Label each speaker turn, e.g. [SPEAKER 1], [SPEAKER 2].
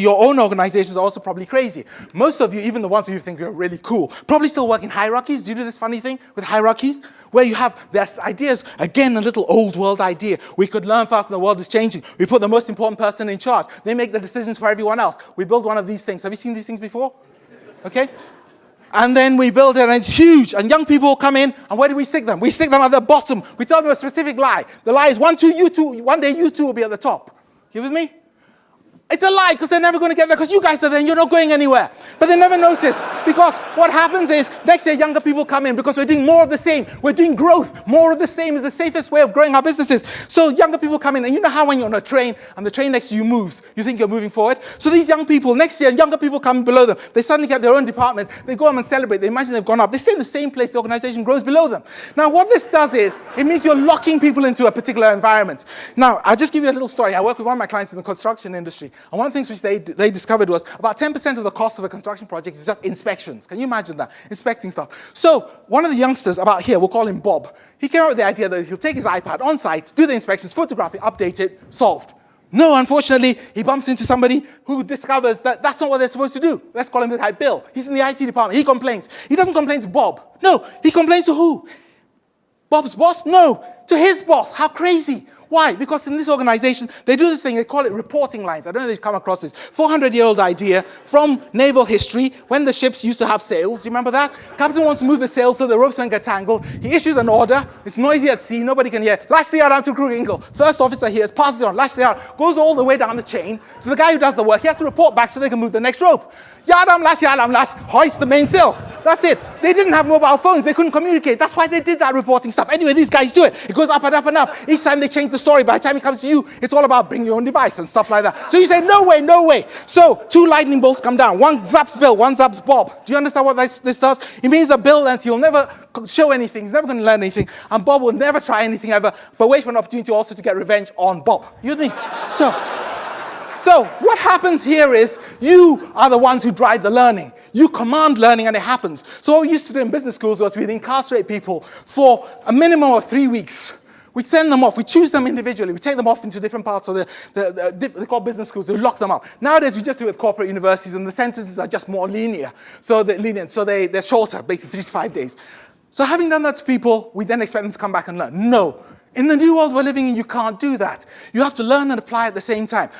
[SPEAKER 1] Your own organizations are also probably crazy. Most of you, even the ones who you think are really cool, probably still work in hierarchies. Do you do this funny thing with hierarchies? Where you have these ideas, again, a little old world idea. We could learn fast and the world is changing. We put the most important person in charge. They make the decisions for everyone else. We build one of these things. Have you seen these things before? Okay? And then we build it, and it's huge. And young people will come in, and where do we stick them? We stick them at the bottom. We tell them a specific lie. The lie is one day you two will be at the top. You with me? It's a lie, because they're never going to get there, because you guys are there and you're not going anywhere. But they never notice, because what happens is, next year younger people come in, because we're doing more of the same. We're doing growth. More of the same is the safest way of growing our businesses. So younger people come in, and you know how when you're on a train, and the train next to you moves, you think you're moving forward? So these young people, next year, younger people come below them. They suddenly get their own department. They go on and celebrate. They imagine they've gone up. They stay in the same place. The organization grows below them. Now, what this does is, it means you're locking people into a particular environment. Now, I'll just give you a little story. I work with one of my clients in the construction industry, and one of the things which they discovered was about 10% of the cost of a construction project is just inspections. Can you imagine that? Inspecting stuff. So one of the youngsters about here, we'll call him Bob, he came up with the idea that he'll take his iPad on site, do the inspections, photograph it, update it, solved. No, unfortunately, he bumps into somebody who discovers that that's not what they're supposed to do. Let's call him the guy Bill. He's in the IT department. He complains. He doesn't complain to Bob. No, he complains to who? Bob's boss? No, to his boss. How crazy. Why? Because in this organization, they do this thing, they call it reporting lines. I don't know if you've come across this. 400-year-old idea from naval history, when the ships used to have sails. You remember that? Captain wants to move the sails so the ropes don't get tangled. He issues an order. It's noisy at sea. Nobody can hear. Lash the yard down to crew angle. First officer hears, passes it on. Lash the yard. Goes all the way down the chain. So the guy who does the work, he has to report back so they can move the next rope. Yard lash, hoist the mainsail. That's it. They didn't have mobile phones. They couldn't communicate. That's why they did that reporting stuff. Anyway, these guys do it. It goes up and up and up. Each time they change the story. By the time it comes to you, it's all about bring your own device and stuff like that. So you say, no way, no way. So 2 lightning bolts come down. One zaps Bill, one zaps Bob. Do you understand what this does? It means that Bill learns he'll never show anything. He's never going to learn anything. And Bob will never try anything ever, but wait for an opportunity also to get revenge on Bob. You with me? So what happens here is you are the ones who drive the learning. You command learning and it happens. So what we used to do in business schools was we'd incarcerate people for a minimum of 3 weeks. We'd send them off. We choose them individually. We take them off into different parts of they call business schools. We lock them up. Nowadays, we just do it with corporate universities, and the sentences are just more linear. So they're shorter, basically 3 to 5 days. So having done that to people, we then expect them to come back and learn. No. In the new world we're living in, you can't do that. You have to learn and apply at the same time.